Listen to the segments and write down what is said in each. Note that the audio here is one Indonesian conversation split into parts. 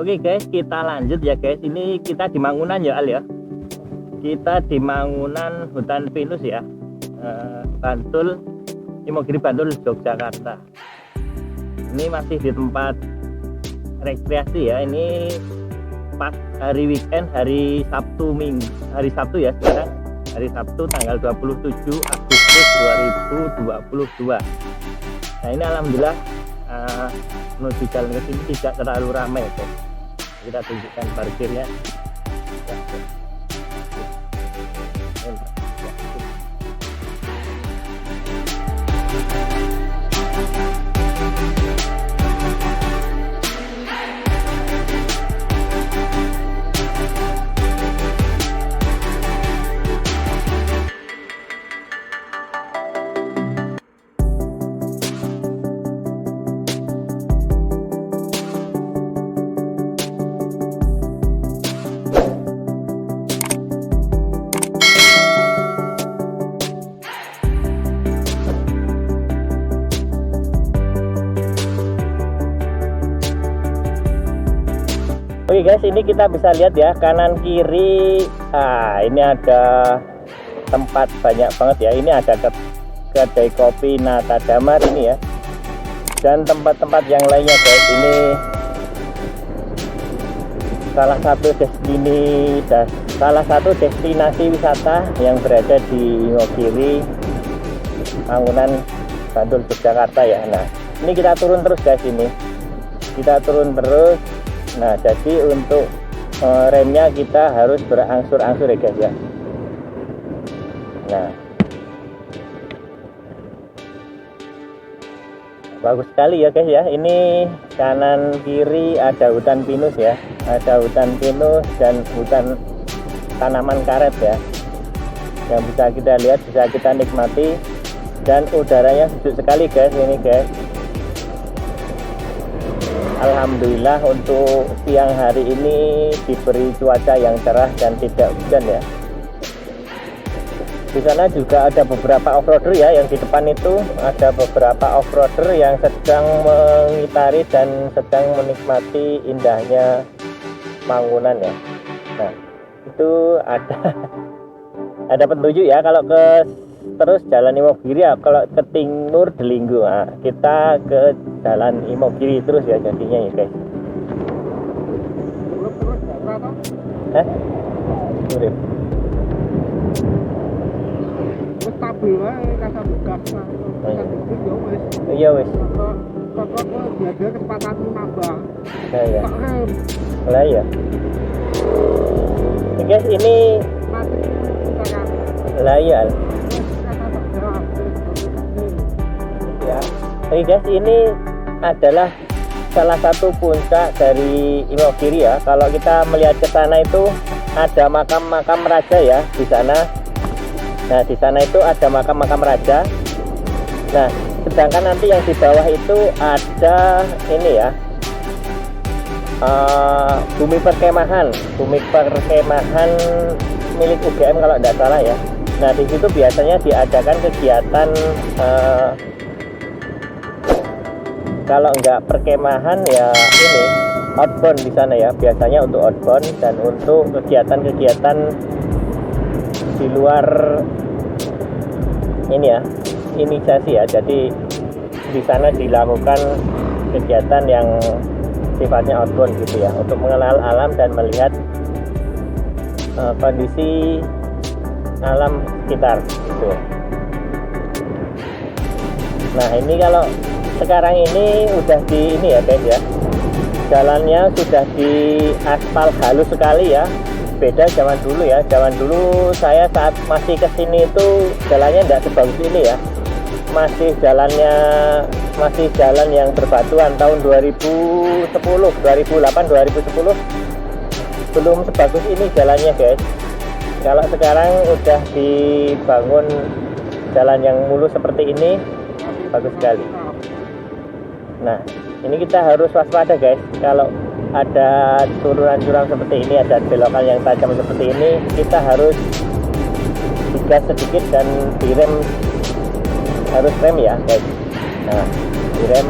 Oke guys, kita lanjut ya guys. Ini kita di Mangunan ya Al ya. Kita di Mangunan hutan pinus ya, Bantul, Imogiri Bantul, Yogyakarta. Ini masih di tempat rekreasi ya. Ini pas hari weekend, hari Sabtu ya sekarang. Hari Sabtu tanggal 27 Agustus 2022. Nah ini alhamdulillah menuju jalan ke sini tidak terlalu ramai guys. Kita tunjukkan parkirnya. Oke guys, ini kita bisa lihat ya kanan kiri. Ini ada tempat banyak banget ya. Ini ada kedai kopi Nata Damar ini ya, dan tempat-tempat yang lainnya guys. Ini salah satu destinasi wisata yang berada di Imogiri, Mangunan, Bantul, Yogyakarta ya. Nah ini kita turun terus guys, ini kita turun terus. Nah jadi untuk remnya kita harus berangsur-angsur ya guys ya. Nah bagus sekali ya guys ya. Ini kanan kiri ada hutan pinus ya, ada hutan pinus dan hutan tanaman karet ya, yang bisa kita lihat, bisa kita nikmati, dan udaranya sejuk sekali guys ini guys. Alhamdulillah untuk siang hari ini diberi cuaca yang cerah dan tidak hujan ya. Di sana juga ada beberapa off-roader ya, yang di depan itu ada beberapa off-roader yang sedang mengitari dan sedang menikmati indahnya Mangunan ya. Nah itu ada petunjuk ya, kalau ke terus jalan Imogiri ya, kalau ke timur Delinggo. Nah, kita ke jalan Imogiri terus ya jadinya ya guys. Urip. Wis stabil wae kasa begas lah. Iya wis. Kok dia kecepatan nambah. Ya. Lah ya. Guys ini lah ya. Ya. Oke guys, ini adalah salah satu puncak dari Imogiri ya. Kalau kita melihat ke sana itu ada makam-makam raja ya di sana. Nah di sana itu ada makam-makam raja. Nah sedangkan nanti yang di bawah itu ada ini ya, bumi perkemahan milik UGM kalau tidak salah ya. Nah di situ biasanya diadakan kegiatan kalau enggak perkemahan ya ini outbound di sana ya, biasanya untuk outbound dan untuk kegiatan-kegiatan di luar ini ya, inisiasi ya. Jadi di sana dilakukan kegiatan yang sifatnya outbound gitu ya, untuk mengenal alam dan melihat kondisi alam sekitar gitu. Nah ini kalau sekarang ini udah di ini ya guys ya, jalannya sudah di aspal halus sekali ya, beda zaman dulu ya. Zaman dulu saya saat masih kesini itu jalannya tidak sebagus ini ya, masih jalan yang berbatuan tahun 2010, 2008, 2010 belum sebagus ini jalannya guys. Kalau sekarang udah dibangun jalan yang mulus seperti ini, bagus sekali. Nah ini kita harus waspada guys, kalau ada turunan jurang seperti ini, ada belokan yang tajam seperti ini, kita harus digas sedikit dan direm, harus rem ya guys. Nah direm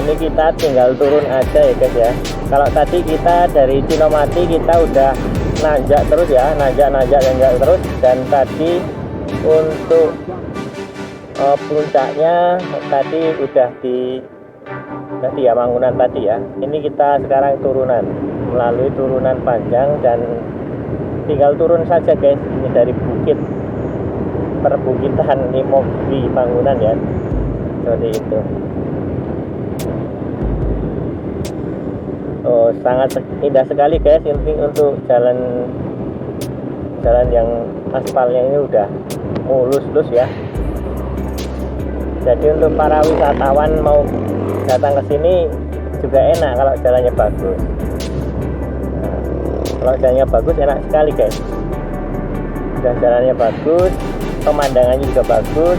ini kita tinggal turun aja ya guys ya. Kalau tadi kita dari Cinomati kita udah nanjak terus ya, nanjak terus. Dan tadi untuk puncaknya tadi udah di tadi ya, Mangunan tadi ya. Ini kita sekarang turunan, melalui turunan panjang dan tinggal turun saja guys. Ini dari bukit, perbukitan Imogiri Mangunan ya, seperti itu. Oh, sangat indah sekali guys. Ini untuk jalan yang aspalnya ini udah mulus ya. Jadi untuk para wisatawan mau datang ke sini juga enak kalau jalannya bagus. Nah, kalau jalannya bagus enak sekali guys. Dan jalannya bagus, pemandangannya juga bagus,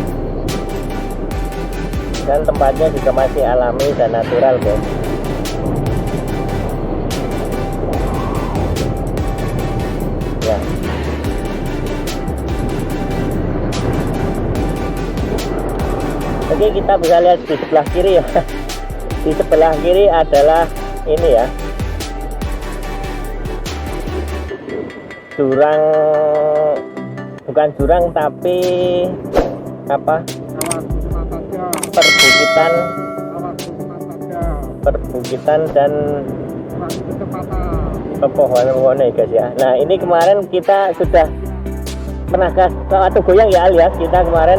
dan tempatnya juga masih alami dan natural guys. Ya. Oke, kita bisa lihat di sebelah kiri ya. Di sebelah kiri adalah ini ya, jurang, bukan jurang tapi apa, perbukitan dan pepohonan ya guys ya. Nah ini kemarin kita sudah pernah ke Watugoyang ya alias, kita kemarin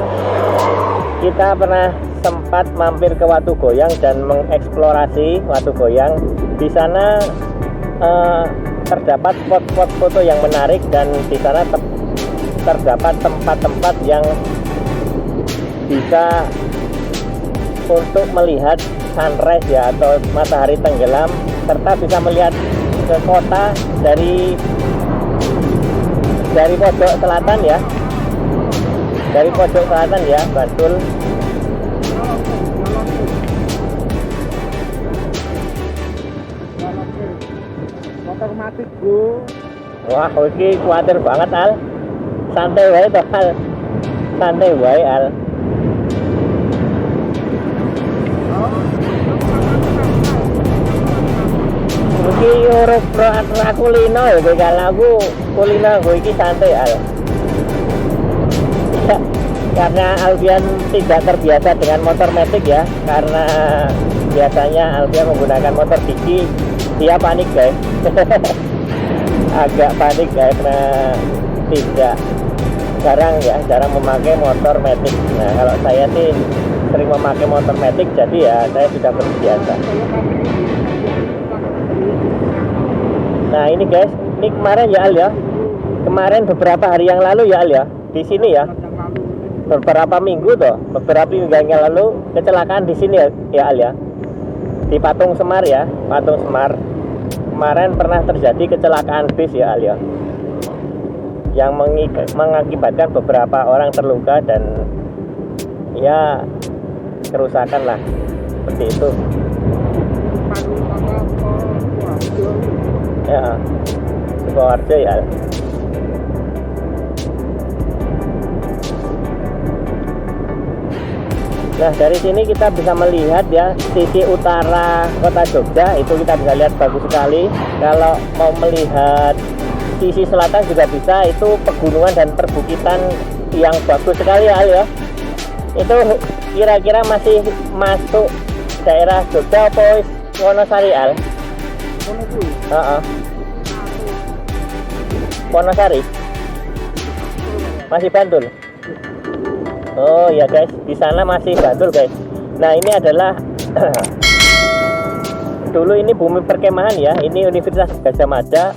kita pernah sempat mampir ke Watugoyang dan mengeksplorasi Watugoyang. Di sana terdapat spot-spot foto yang menarik, dan di sana terdapat tempat-tempat yang bisa untuk melihat sunrise ya, atau matahari tenggelam, serta bisa melihat ke kota dari pojok selatan ya, dari pojok selatan ya, Bantul. Otomatis bro. Wah, ini khawatir banget Al. Santai wae toh Al. Santai wae Al. Iki urip ra kulino ya, kalau aku kulino gue iki santai Al. Karena Alfian tidak terbiasa dengan motor matic ya, karena biasanya Alfian menggunakan motor gigi, dia panik guys. Agak panik guys, karena jarang memakai motor matic. Nah kalau saya sih sering memakai motor matic, jadi ya saya sudah terbiasa. Nah ini guys, ini kemarin ya Al ya, kemarin beberapa hari yang lalu ya Al ya, di sini ya, beberapa minggu yang lalu kecelakaan di sini ya Al ya, di Patung Semar ya, Patung Semar. Kemarin pernah terjadi kecelakaan bis ya Al ya, yang mengakibatkan beberapa orang terluka dan ya kerusakan lah, seperti itu. Ya, Sukoharjo ya. Nah dari sini kita bisa melihat ya sisi utara kota Jogja, itu kita bisa lihat bagus sekali. Kalau mau melihat sisi selatan juga bisa, itu pegunungan dan perbukitan yang bagus sekali ya Al ya. Itu kira-kira masih masuk daerah Jogja apa Wonosari Al? Wonosari masih Bantul. Oh ya guys, di sana masih Bantul guys. Nah ini adalah dulu ini bumi perkemahan ya. Ini Universitas Gadjah Mada,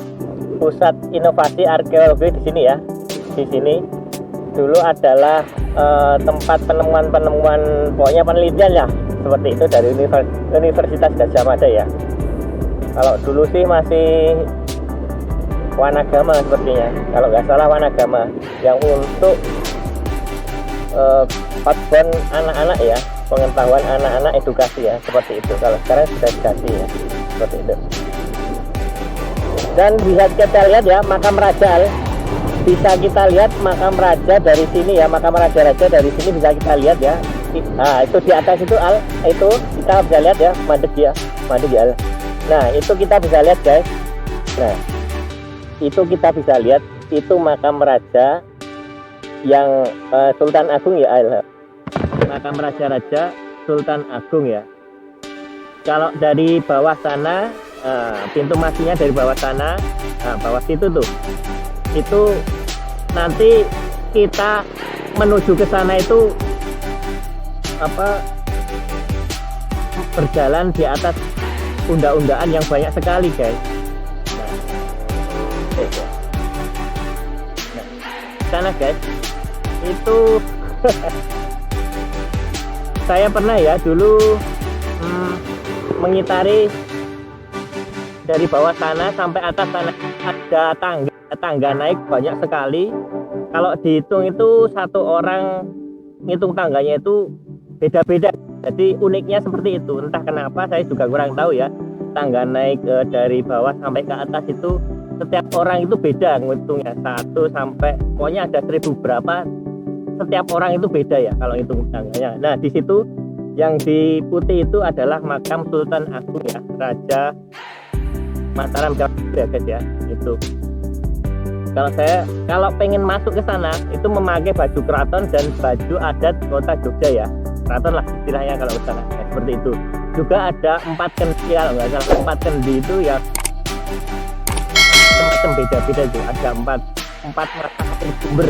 pusat inovasi arkeologi di sini ya. Di sini dulu adalah tempat penemuan pokoknya penelitian ya, seperti itu dari Universitas Gadjah Mada ya. Kalau dulu sih masih Wanagama sepertinya, kalau nggak salah Wanagama, yang untuk outbound anak-anak ya, pengetahuan anak-anak, edukasi ya, seperti itu. Kalau sekarang sudah edukasi ya, seperti itu. Dan bisa kita lihat ya makam raja, bisa kita lihat makam raja dari sini ya, makam raja-raja dari sini bisa kita lihat ya. Nah, itu di atas itu Al, itu kita bisa lihat ya, madep ya Al. Nah, itu kita bisa lihat guys. Nah, itu kita bisa lihat itu makam raja yang Sultan Agung ya Al. Makam raja-raja Sultan Agung ya. Kalau dari bawah sana, pintu masuknya dari bawah sana, bawah situ tuh, itu nanti kita menuju ke sana itu apa, berjalan di atas unda-undaan yang banyak sekali guys. Nah, sana guys, itu saya pernah ya dulu mengitari dari bawah sana sampai atas sana, ada tangga naik banyak sekali. Kalau dihitung itu satu orang ngitung tangganya itu beda-beda. Jadi uniknya seperti itu. Entah kenapa saya juga kurang tahu ya. Tangga naik dari bawah sampai ke atas itu setiap orang itu beda ngitungnya, 1 sampai pokoknya ada 1000 berapa. Setiap orang itu beda ya kalau hitung tangganya. Nah di situ yang di putih itu adalah makam Sultan Agung ya, Raja Mataram Jawa ya guys ya. Itu kalau pengen masuk ke sana itu memakai baju keraton dan baju adat kota Jogja ya, keraton lah istilahnya kalau ke sana ya, seperti itu. Juga ada 4 kendi, kalau nggak salah 4 kendi itu ya semacam beda-beda itu, ada 4 mata sumber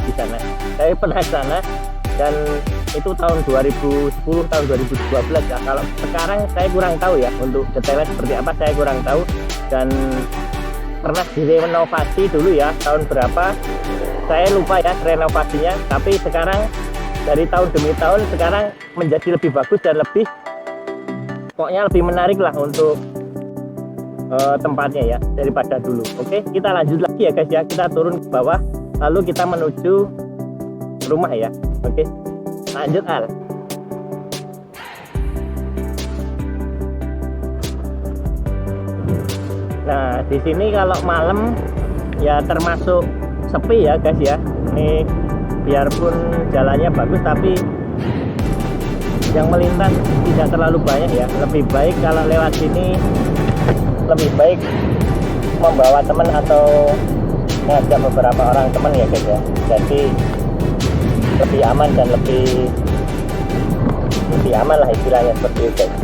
di sana. Saya pernah ke sana dan itu tahun 2010 tahun 2012 ya. Kalau sekarang saya kurang tahu ya, untuk detailnya seperti apa saya kurang tahu. Dan pernah direnovasi dulu ya, tahun berapa saya lupa ya renovasinya, tapi sekarang dari tahun demi tahun sekarang menjadi lebih bagus dan lebih, pokoknya lebih menarik lah untuk tempatnya ya daripada dulu. Oke, kita lanjut lagi ya guys ya, kita turun ke bawah lalu kita menuju rumah ya. Oke, lanjut Al. Nah di sini kalau malam ya termasuk sepi ya guys ya. Ini biarpun jalannya bagus tapi yang melintas tidak terlalu banyak ya. Lebih baik kalau lewat sini, lebih baik membawa teman atau ngajak beberapa orang teman ya guys ya. Jadi lebih aman dan lebih aman lah istilahnya seperti itu guys.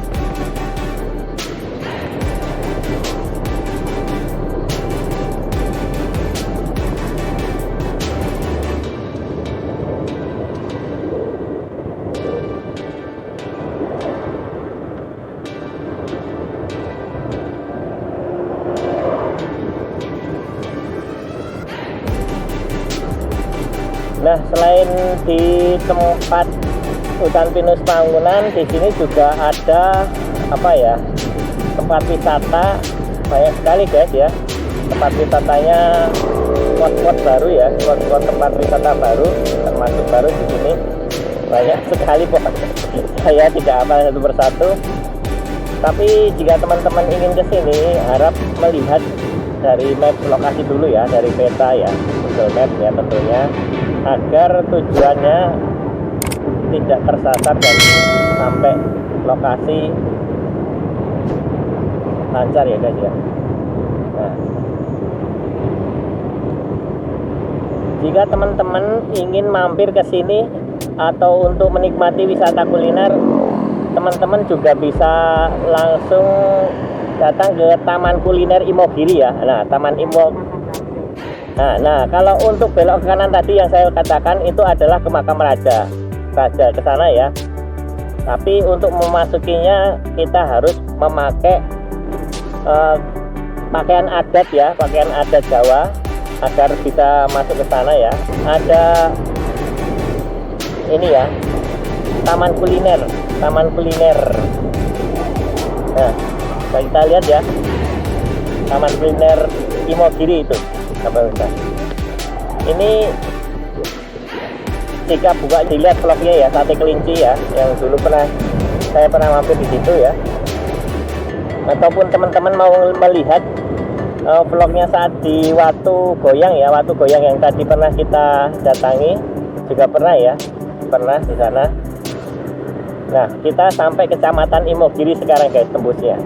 Nah, selain di tempat hutan pinus Mangunan, di sini juga ada apa ya, tempat wisata banyak sekali guys ya. Tempat wisatanya spot-spot baru ya, spot-spot tempat wisata baru, termasuk baru di sini banyak sekali Pak. Saya tidak hafal satu persatu. Tapi jika teman-teman ingin ke sini, harap melihat dari map lokasi dulu ya, dari peta ya, Google Map ya tentunya, agar tujuannya tidak tersasar dan sampai lokasi lancar ya guys ya. Nah, jika teman-teman ingin mampir ke sini atau untuk menikmati wisata kuliner, teman-teman juga bisa langsung datang ke Taman Kuliner Imogiri ya. Nah, Taman Imogiri. Nah, kalau untuk belok ke kanan tadi yang saya katakan itu adalah ke makam raja ke sana ya. Tapi untuk memasukinya kita harus memakai pakaian adat ya, pakaian adat Jawa agar bisa masuk ke sana ya. Ada ini ya, Taman Kuliner. Nah, kita lihat ya, Taman Kuliner Imogiri itu. Ini jika buka dilihat vlognya ya, sate kelinci ya, yang dulu saya pernah mampir di situ ya. Ataupun teman-teman mau melihat vlognya saat di Watu Goyang ya, Watu Goyang yang tadi pernah kita datangi juga pernah ya, pernah di sana. Nah, kita sampai kecamatan Imogiri sekarang guys, tembusnya.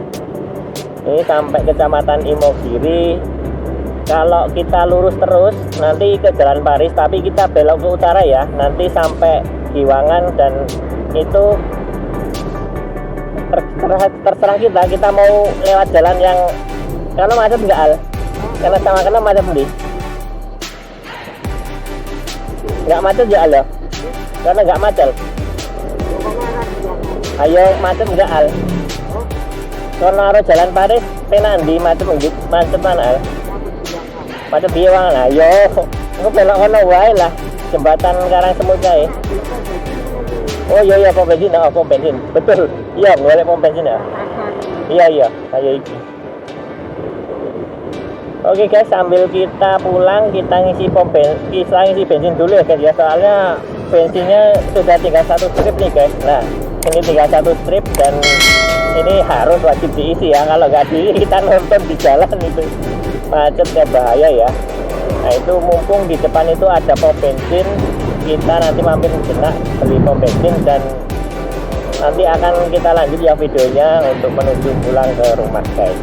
Ini sampai kecamatan Imogiri. Kalau kita lurus terus nanti ke Jalan Paris, tapi kita belok ke utara ya, nanti sampai Giwangan. Dan itu terserah kita mau lewat jalan yang kalau macet enggak Al, karena sama kena macet beli nggak macet ya Al ya, karena nggak macet. Ayo macet enggak Al, karena harus Jalan Paris penan di macet mana Al, macet Giwangan. Nah yo aku belok kono wae lah, jembatan Karang Semut kae. Oh iya pom bensin, pom bensin betul, iya boleh pom bensin ya, iya kayak ini. Oke guys, sambil kita pulang kita ngisi bensin dulu ya guys ya, soalnya bensinnya sudah tinggal 1 strip nih guys. Nah ini tinggal 1 strip dan ini harus wajib diisi ya, kalau nggak diisi kita nonton di jalan itu macet ya, bahaya ya. Nah itu mumpung di depan itu ada pom bensin, kita nanti mampir sejenak beli pom bensin dan nanti akan kita lanjut ya videonya untuk menuju pulang ke rumah guys.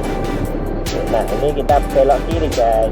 Nah ini kita belok kiri guys.